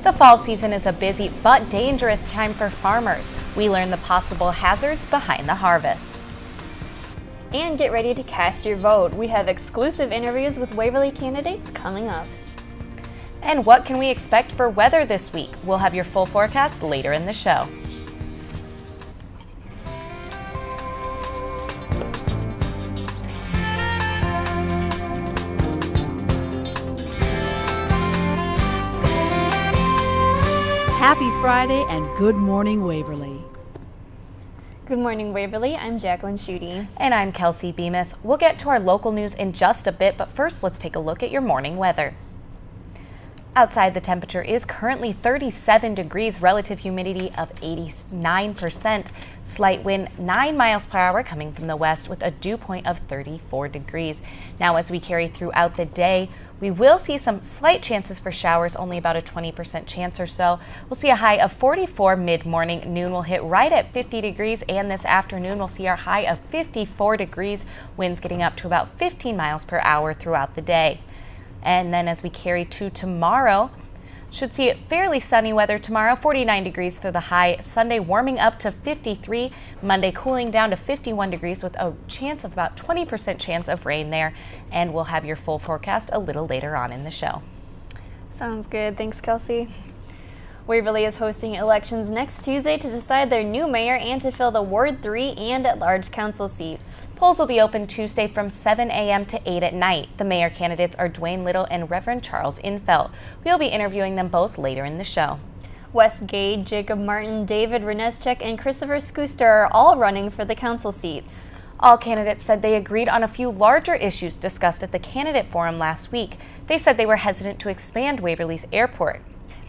The fall season is a busy but dangerous time for farmers. We learn the possible hazards behind the harvest. And get ready to cast your vote. We have exclusive interviews with Waverly candidates coming up. And what can we expect for weather this week? We'll have your full forecast later in the show. Happy Friday and Good Morning Waverly. Good morning, Waverly. I'm Jacqueline Schutte. And I'm Kelsey Bemis. We'll get to our local news in just a bit, but first let's take a look at your morning weather. Outside, the temperature is currently 37 degrees, relative humidity of 89%, slight wind 9 miles per hour coming from the west with a dew point of 34 degrees. Now, as we carry throughout the day, we will see some slight chances for showers, only about a 20% chance or so. We'll see a high of 44 mid-morning. Noon will hit right at 50 degrees, and this afternoon we'll see our high of 54 degrees, winds getting up to about 15 miles per hour throughout the day. And then as we carry to tomorrow, should see fairly sunny weather tomorrow, 49 degrees for the high. Sunday warming up to 53. Monday cooling down to 51 degrees with a chance of about 20% chance of rain there. And we'll have your full forecast a little later on in the show. Sounds good. Thanks, Kelsey. Waverly is hosting elections next Tuesday to decide their new mayor and to fill the Ward 3 and at-large council seats. Polls will be open Tuesday from 7 a.m. to 8 at night. The mayor candidates are Dwayne Little and Reverend Charles Infelt. We'll be interviewing them both later in the show. Wes Gade, Jacob Martin, David Reneschek, and Christopher Skuster are all running for the council seats. All candidates said they agreed on a few larger issues discussed at the candidate forum last week. They said they were hesitant to expand Waverly's airport.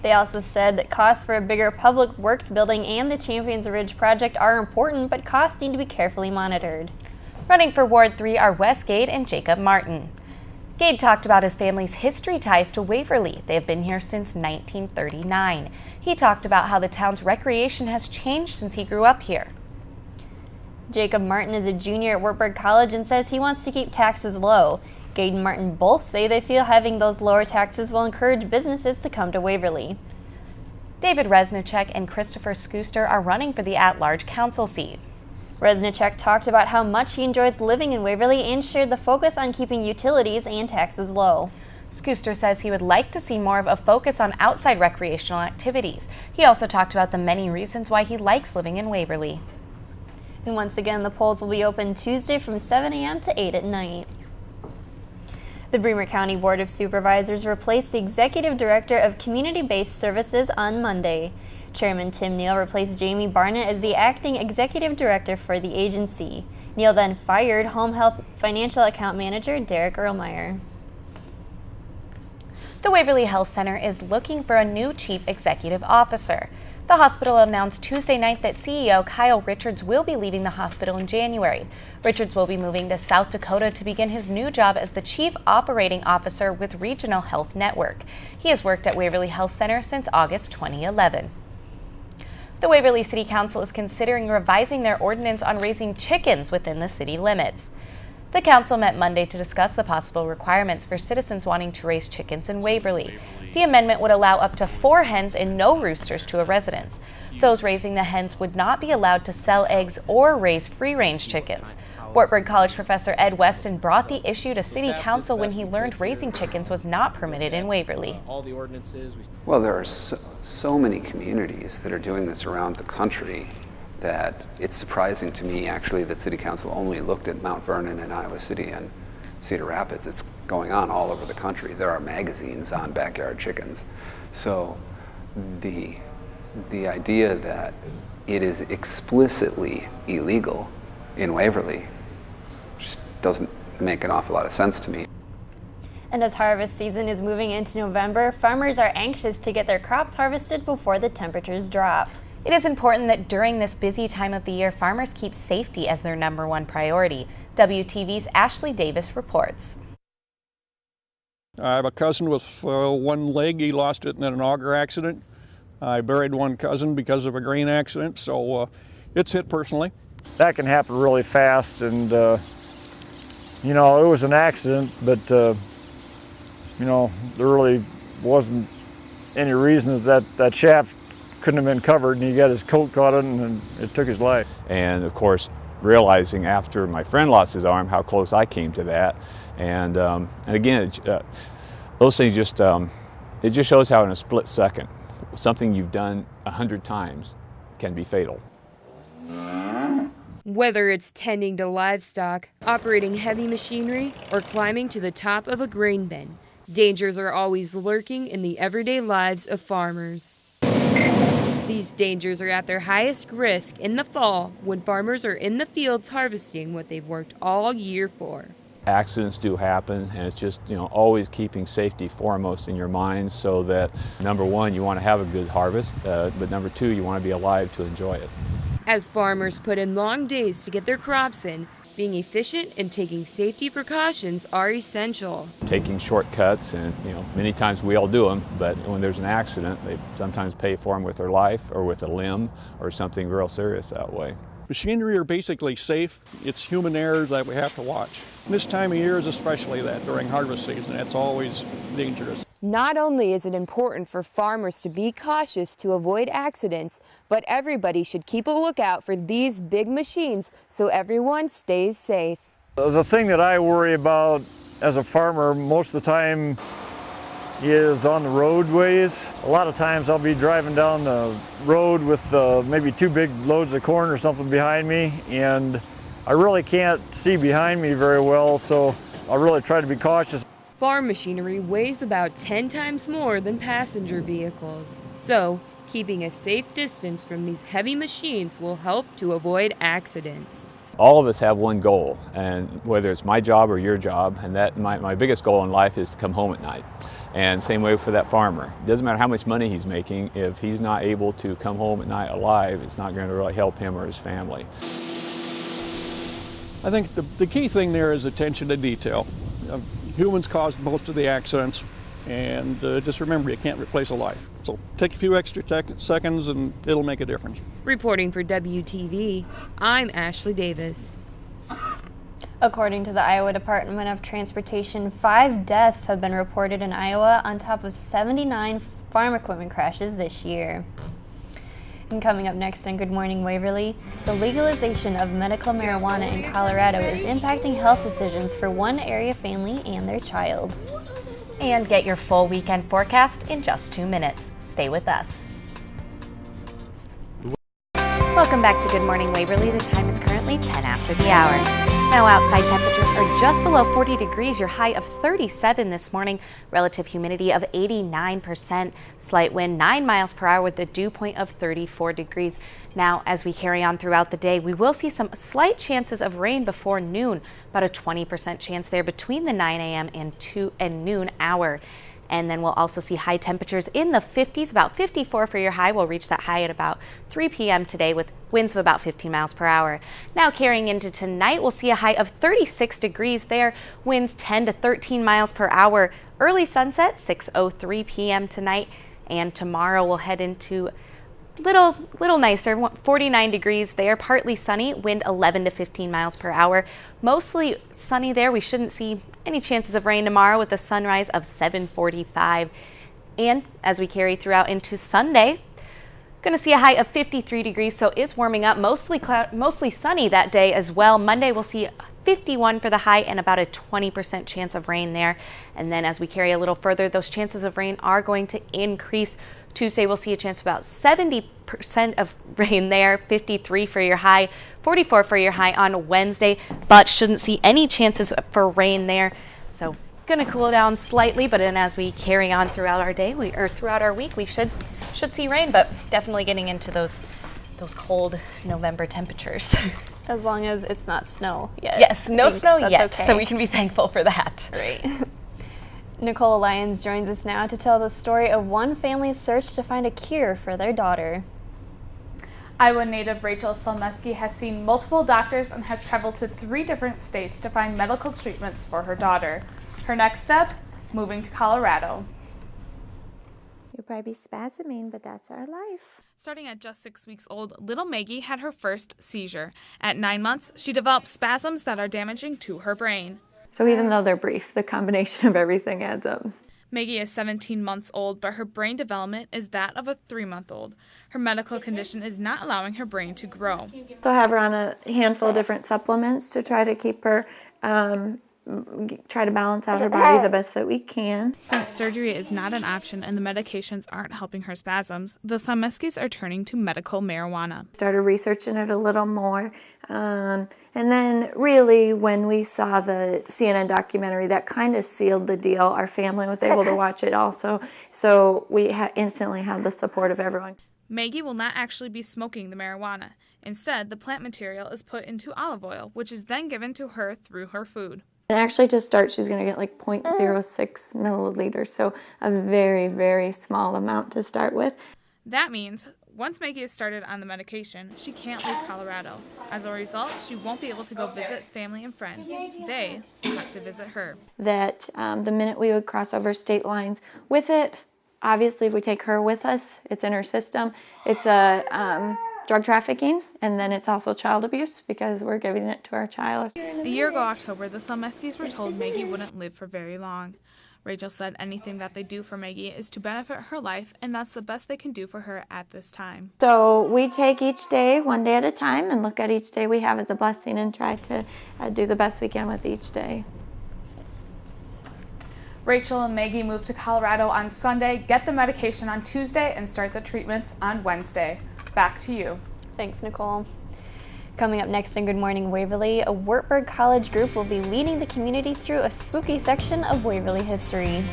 They also said that costs for a bigger public works building and the Champions Ridge project are important, but costs need to be carefully monitored. Running for Ward 3 are Wes Gade and Jacob Martin. Gade talked about his family's history ties to Waverly. They have been here since 1939. He talked about how the town's recreation has changed since he grew up here. Jacob Martin is a junior at Wartburg College and says he wants to keep taxes low. Gade and Martin both say they feel having those lower taxes will encourage businesses to come to Waverly. David Reneschek and Christopher Skuster are running for the at-large council seat. Reneschek talked about how much he enjoys living in Waverly and shared the focus on keeping utilities and taxes low. Skuster says he would like to see more of a focus on outside recreational activities. He also talked about the many reasons why he likes living in Waverly. And once again, the polls will be open Tuesday from 7 a.m. to 8 at night. The Bremer County Board of Supervisors replaced the Executive Director of Community-Based Services on Monday. Chairman Tim Neal replaced Jamie Barnett as the acting Executive Director for the agency. Neal then fired Home Health Financial Account Manager Derek Erlmeyer. The Waverly Health Center is looking for a new Chief Executive Officer. The hospital announced Tuesday night that CEO Kyle Richards will be leaving the hospital in January. Richards will be moving to South Dakota to begin his new job as the Chief Operating Officer with Regional Health Network. He has worked at Waverly Health Center since August 2011. The Waverly City Council is considering revising their ordinance on raising chickens within the city limits. The council met Monday to discuss the possible requirements for citizens wanting to raise chickens in Waverly. The amendment would allow up to 4 hens and no roosters to a residence. Those raising the hens would not be allowed to sell eggs or raise free-range chickens. Wartburg College professor Ed Weston brought the issue to City Council when he learned raising chickens was not permitted in Waverly. Well, there are so many communities that are doing this around the country that it's surprising to me actually that City Council only looked at Mount Vernon and Iowa City and Cedar Rapids. It's going on all over the country. There are magazines on backyard chickens. So the idea that it is explicitly illegal in Waverly just doesn't make an awful lot of sense to me. And as harvest season is moving into November, farmers are anxious to get their crops harvested before the temperatures drop. It is important that during this busy time of the year, farmers keep safety as their #1 priority. WTV's Ashley Davis reports. I have a cousin with one leg. He lost it in an auger accident. I buried one cousin because of a grain accident, so it's hit personally. That can happen really fast, and you know, it was an accident, but you know, there really wasn't any reason that shaft couldn't have been covered, and he got his coat caught in and it took his life. And of course, realizing after my friend lost his arm how close I came to that, and again, those things just it just shows how in a split second, something you've done 100 times can be fatal. Whether it's tending to livestock, operating heavy machinery, or climbing to the top of a grain bin, dangers are always lurking in the everyday lives of farmers. These dangers are at their highest risk in the fall when farmers are in the fields harvesting what they've worked all year for. Accidents do happen, and it's just, always keeping safety foremost in your mind, so that number one, you want to have a good harvest, but number two, you want to be alive to enjoy it. As farmers put in long days to get their crops in, being efficient and taking safety precautions are essential. Taking shortcuts, and many times we all do them, but when there's an accident, they sometimes pay for them with their life or with a limb or something real serious that way. Machinery are basically safe. It's human errors that we have to watch. This time of year is especially that during harvest season. It's always dangerous. Not only is it important for farmers to be cautious to avoid accidents, but everybody should keep a lookout for these big machines so everyone stays safe. The thing that I worry about as a farmer most of the time is on the roadways. A lot of times I'll be driving down the road with maybe 2 big loads of corn or something behind me, and I really can't see behind me very well, so I really try to be cautious. Farm machinery weighs about 10 times more than passenger vehicles, so keeping a safe distance from these heavy machines will help to avoid accidents. All of us have one goal, and whether it's my job or your job, and that my biggest goal in life is to come home at night. And same way for that farmer. It doesn't matter how much money he's making, if he's not able to come home at night alive, it's not going to really help him or his family. I think the key thing there is attention to detail. Humans cause most of the accidents, and just remember, you can't replace a life. So take a few extra seconds and it'll make a difference. Reporting for WTV, I'm Ashley Davis. According to the Iowa Department of Transportation, 5 deaths have been reported in Iowa on top of 79 farm equipment crashes this year. And coming up next on Good Morning Waverly, the legalization of medical marijuana in Colorado is impacting health decisions for one area family and their child. And get your full weekend forecast in just 2 minutes. Stay with us. Welcome back to Good Morning Waverly. The time is currently 10 after the hour. Now outside temperatures are just below 40 degrees, your high of 37 this morning, relative humidity of 89%, slight wind 9 miles per hour with a dew point of 34 degrees. Now, as we carry on throughout the day, we will see some slight chances of rain before noon, about a 20% chance there between the 9 a.m. and noon hour. And then we'll also see high temperatures in the 50s, about 54 for your high. We'll reach that high at about 3 p.m. today with winds of about 15 miles per hour. Now carrying into tonight, we'll see a high of 36 degrees there, winds 10 to 13 miles per hour. Early sunset, 6:03 p.m. tonight. And tomorrow we'll head into little nicer, 49 degrees there, partly sunny, wind 11 to 15 miles per hour. Mostly sunny there. We shouldn't see any chances of rain tomorrow with a sunrise of 7:45. And as we carry throughout into Sunday, going to see a high of 53 degrees, so it's warming up, mostly sunny that day as well. Monday we'll see 51 for the high and about a 20% chance of rain there. And then as we carry a little further, those chances of rain are going to increase. Tuesday we'll see a chance of about 70% of rain there, 53 for your high, 44 for your high on Wednesday, but shouldn't see any chances for rain there. So going to cool down slightly, but then as we carry on throughout our day, throughout our week, we should see rain, but definitely getting into those cold November temperatures. As long as it's not snow yet. Yes, no snow yet, okay. So we can be thankful for that. Right. Nicole Lyons joins us now to tell the story of one family's search to find a cure for their daughter. Iowa native Rachel Selmeski has seen multiple doctors and has traveled to 3 different states to find medical treatments for her daughter. Her next step, moving to Colorado. You'll probably be spasming, but that's our life. Starting at just 6 weeks old, little Maggie had her first seizure. At 9 months, she developed spasms that are damaging to her brain. So even though they're brief, the combination of everything adds up. Maggie is 17 months old, but her brain development is that of a 3-month-old. Her medical condition is not allowing her brain to grow. So I have her on a handful of different supplements to try to keep her, try to balance out her body the best that we can. Since surgery is not an option and the medications aren't helping her spasms, the Solmeskis are turning to medical marijuana. Started researching it a little more. And then really when we saw the CNN documentary, that kind of sealed the deal. Our family was able to watch it also. So we instantly had the support of everyone. Maggie will not actually be smoking the marijuana. Instead, the plant material is put into olive oil, which is then given to her through her food. And actually to start, she's going to get like 0.06 milliliters, so a very, very small amount to start with. That means once Maggie is started on the medication, she can't leave Colorado. As a result, she won't be able to go visit family and friends. They have to visit her. That the minute we would cross over state lines with it, obviously if we take her with us, it's in her system. It's a drug trafficking, and then it's also child abuse because we're giving it to our child. A year ago October, the Solmeskis were told Maggie wouldn't live for very long. Rachel said anything that they do for Maggie is to benefit her life, and that's the best they can do for her at this time. So we take each day one day at a time and look at each day we have as a blessing and try to do the best we can with each day. Rachel and Maggie moved to Colorado on Sunday, get the medication on Tuesday, and start the treatments on Wednesday. Back to you. Thanks, Nicole. Coming up next in Good Morning Waverly, a Wartburg College group will be leading the community through a spooky section of Waverly history.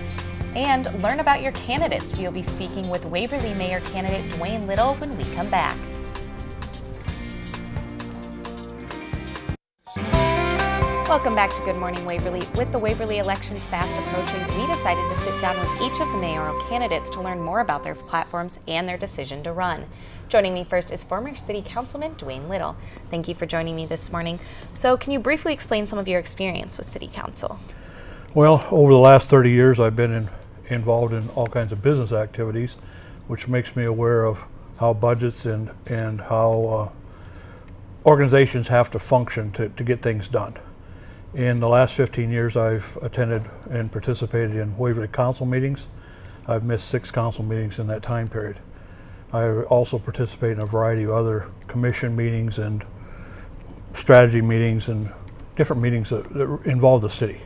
And learn about your candidates. We'll be speaking with Waverly Mayor candidate Dwayne Little when we come back. Welcome back to Good Morning Waverly. With the Waverly elections fast approaching, we decided to sit down with each of the mayoral candidates to learn more about their platforms and their decision to run. Joining me first is former City Councilman Dwayne Little. Thank you for joining me this morning. So can you briefly explain some of your experience with City Council? Well, over the last 30 years I've been involved in all kinds of business activities, which makes me aware of how budgets and how organizations have to function to get things done. In the last 15 years, I've attended and participated in Waverly Council meetings. I've missed 6 council meetings in that time period. I also participate in a variety of other commission meetings and strategy meetings and different meetings that involve the city.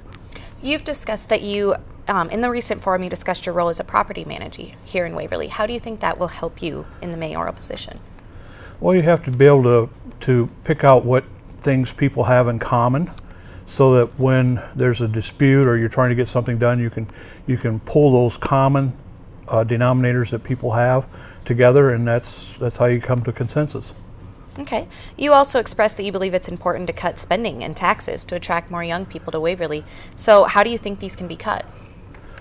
You've discussed that you, in the recent forum, you discussed your role as a property manager here in Waverly. How do you think that will help you in the mayoral position? Well, you have to be able to pick out what things people have in common, so that when there's a dispute or you're trying to get something done, you can pull those common denominators that people have together, and that's how you come to consensus. Okay. You also expressed that you believe it's important to cut spending and taxes to attract more young people to Waverly. So how do you think these can be cut?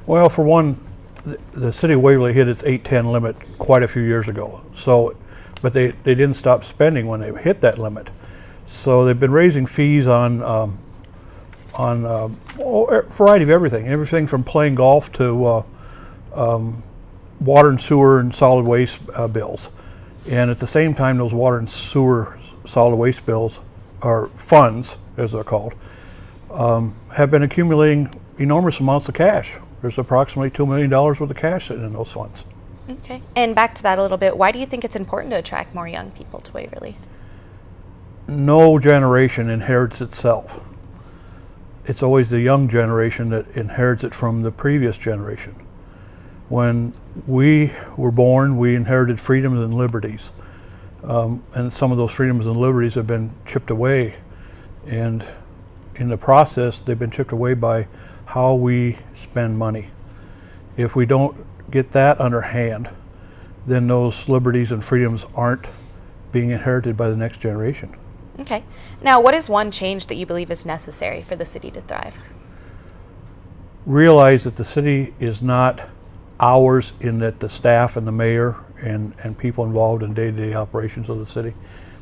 Well, for one, the city of Waverly hit its 810 limit quite a few years ago. But they didn't stop spending when they hit that limit. So they've been raising fees on a variety of everything from playing golf to water and sewer and solid waste bills. And at the same time, those water and sewer solid waste bills, or funds as they're called, have been accumulating enormous amounts of cash. There's approximately $2 million worth of cash sitting in those funds. Okay. And back to that a little bit, why do you think it's important to attract more young people to Waverly? No generation inherits itself. It's always the young generation that inherits it from the previous generation. When we were born, we inherited freedoms and liberties. And some of those freedoms and liberties have been chipped away. And in the process, they've been chipped away by how we spend money. If we don't get that under hand, then those liberties and freedoms aren't being inherited by the next generation. Okay. Now, what is one change that you believe is necessary for the city to thrive? Realize that the city is not ours, in that the staff and the mayor and people involved in day-to-day operations of the city,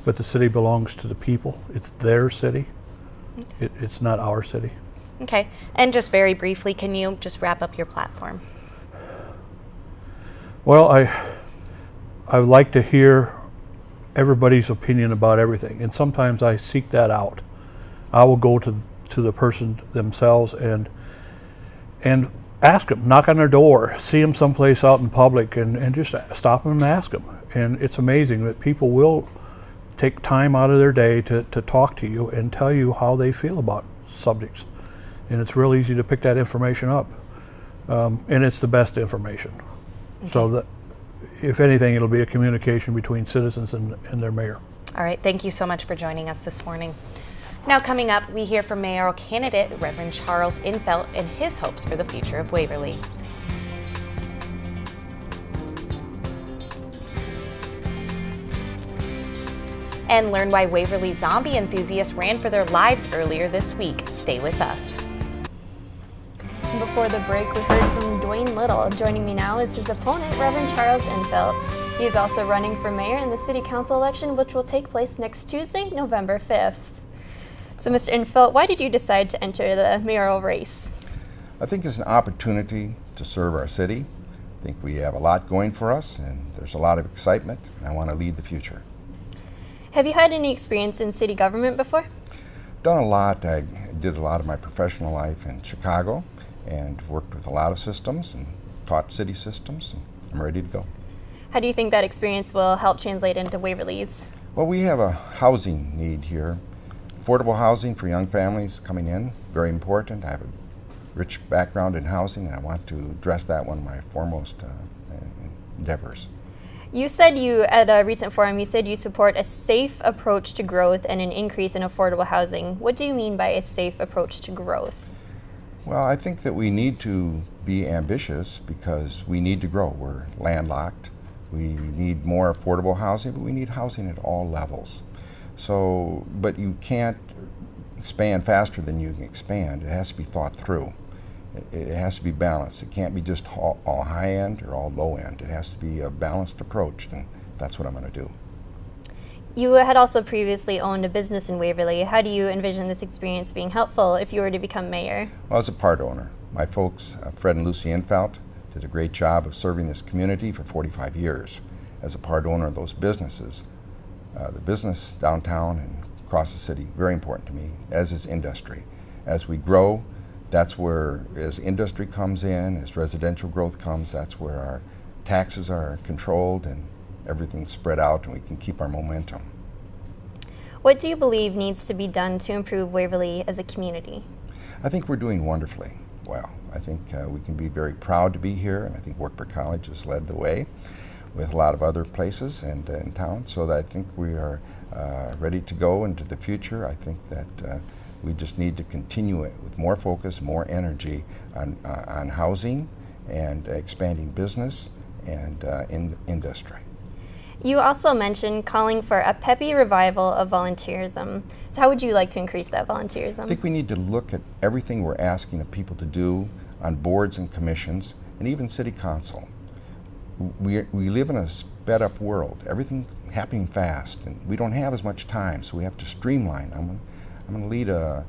but the city belongs to the people. It's their city. Okay. It's not our city. Okay. And just very briefly, can you just wrap up your platform? Well, I would like to hear everybody's opinion about everything, and sometimes I seek that out. I will go to the person themselves and ask them, knock on their door, see them someplace out in public, and just stop them and ask them. And it's amazing that people will take time out of their day to talk to you and tell you how they feel about subjects. And it's real easy to pick that information up. And it's the best information. Okay. So that, if anything, it'll be a communication between citizens and their mayor. All right, thank you so much for joining us this morning. Now coming up, we hear from mayoral candidate Reverend Charles Infelt and his hopes for the future of Waverly. And learn why Waverly zombie enthusiasts ran for their lives earlier this week. Stay with us. Before the break, we heard from Dwayne Little. Joining me now is his opponent, Reverend Charles Infelt. He is also running for mayor in the city council election, which will take place next Tuesday, November 5th. So, Mr. Infelt, why did you decide to enter the mayoral race? I think it's an opportunity to serve our city. I think we have a lot going for us, and there's a lot of excitement, and I want to lead the future. Have you had any experience in city government before? Done a lot. I did a lot of my professional life in Chicago and worked with a lot of systems and taught city systems, and I'm ready to go. How do you think that experience will help translate into Waverly's? Well, we have a housing need here. Affordable housing for young families coming in, very important. I have a rich background in housing, and I want to address that, one of my foremost endeavors. You said at a recent forum, you said you support a safe approach to growth and an increase in affordable housing. What do you mean by a safe approach to growth? Well, I think that we need to be ambitious because we need to grow. We're landlocked. We need more affordable housing, but we need housing at all levels. So, but you can't expand faster than you can expand. It has to be thought through. It has to be balanced. It can't be just all high end or all low end. It has to be a balanced approach, and that's what I'm going to do. You had also previously owned a business in Waverly. How do you envision this experience being helpful if you were to become mayor? Well, as a part owner, my folks, Fred and Lucy Infelt, did a great job of serving this community for 45 years. As a part owner of those businesses, the business downtown and across the city, very important to me, as is industry. As we grow, that's where, as industry comes in, as residential growth comes, that's where our taxes are controlled and everything's spread out and we can keep our momentum. What do you believe needs to be done to improve Waverly as a community? I think we're doing wonderfully well. I think we can be very proud to be here, and I think Wartburg College has led the way with a lot of other places and in town, so that I think we are ready to go into the future. I think that we just need to continue it with more focus, more energy on housing and expanding business and in industry. You also mentioned calling for a peppy revival of volunteerism. So how would you like to increase that volunteerism? I think we need to look at everything we're asking of people to do on boards and commissions and even city council. We live in a sped up world, everything happening fast, and we don't have as much time, so we have to streamline. I'm going to lead a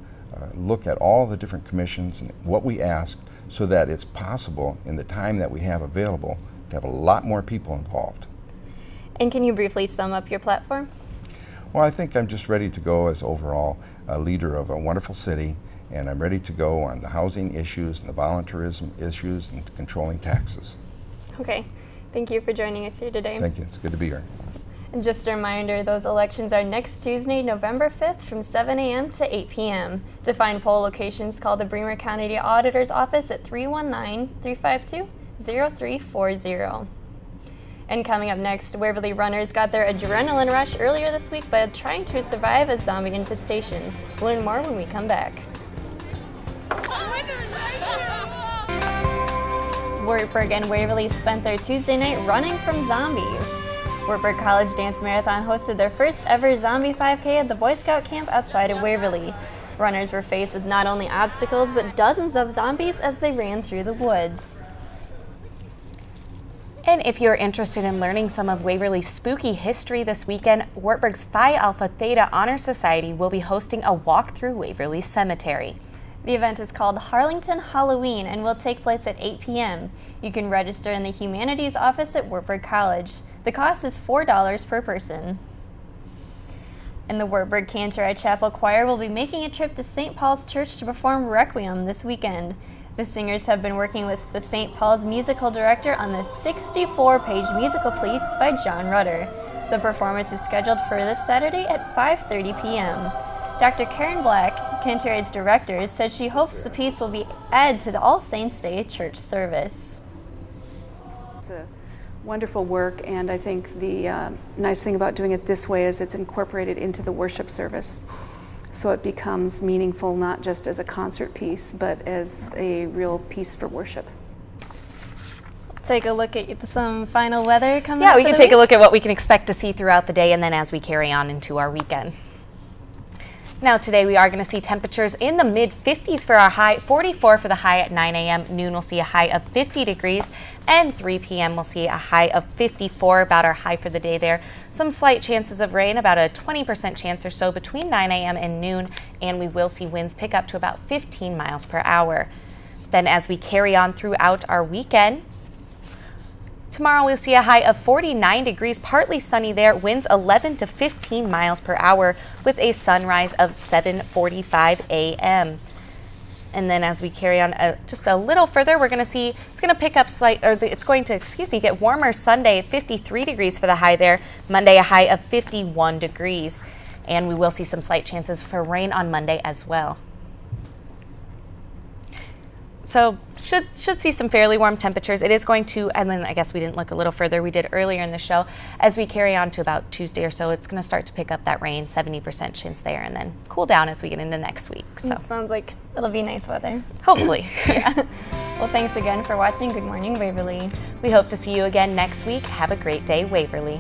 look at all the different commissions and what we ask so that it's possible in the time that we have available to have a lot more people involved. And can you briefly sum up your platform? Well, I think I'm just ready to go as overall a leader of a wonderful city, and I'm ready to go on the housing issues and the volunteerism issues and controlling taxes. Okay. Thank you for joining us here today. Thank you. It's good to be here. And just a reminder, those elections are next Tuesday, November 5th from 7 a.m. to 8 p.m. To find poll locations, call the Bremer County Auditor's Office at 319-352-0340. And coming up next, Waverly runners got their adrenaline rush earlier this week by trying to survive a zombie infestation. We'll learn more when we come back. Wartburg and Waverly spent their Tuesday night running from zombies. Wartburg College Dance Marathon hosted their first ever Zombie 5K at the Boy Scout camp outside of Waverly. Runners were faced with not only obstacles, but dozens of zombies as they ran through the woods. And if you're interested in learning some of Waverly's spooky history this weekend, Wartburg's Phi Alpha Theta Honor Society will be hosting a walk through Waverly Cemetery. The event is called Harlington Halloween and will take place at 8 p.m. You can register in the Humanities office at Wartburg College. The cost is $4 per person. And the Wartburg Cantori Chapel Choir will be making a trip to St. Paul's Church to perform Requiem this weekend. The singers have been working with the St. Paul's musical director on the 64-page musical piece by John Rutter. The performance is scheduled for this Saturday at 5:30 p.m. Dr. Karen Black, Canterbury's director, said she hopes the piece will be added to the All Saints Day church service. It's a wonderful work, and I think the nice thing about doing it this way is it's incorporated into the worship service. So it becomes meaningful not just as a concert piece, but as a real piece for worship. Take a look at some final weather coming up. Yeah, we can take a look at what we can expect to see throughout the day and then as we carry on into our weekend. Now today we are going to see temperatures in the mid-50s for our high, 44 for the high at 9 a.m. Noon we'll see a high of 50 degrees, and 3 p.m. we'll see a high of 54, about our high for the day there. Some slight chances of rain, about a 20% chance or so between 9 a.m. and noon, and we will see winds pick up to about 15 miles per hour. Then as we carry on throughout our weekend, tomorrow we'll see a high of 49 degrees, partly sunny there, winds 11 to 15 miles per hour with a sunrise of 7:45 a.m. And then as we carry on just a little further, we're going to see it's going to pick up it's going to, get warmer Sunday, 53 degrees for the high there. Monday, a high of 51 degrees. And we will see some slight chances for rain on Monday as well. So should see some fairly warm temperatures. It is going to, and then I guess we didn't look a little further. We did earlier in the show. As we carry on to about Tuesday or so, it's going to start to pick up that rain, 70% chance there, and then cool down as we get into next week. So it sounds like it'll be nice weather. Hopefully. Yeah. Well, thanks again for watching Good Morning Waverly. We hope to see you again next week. Have a great day, Waverly.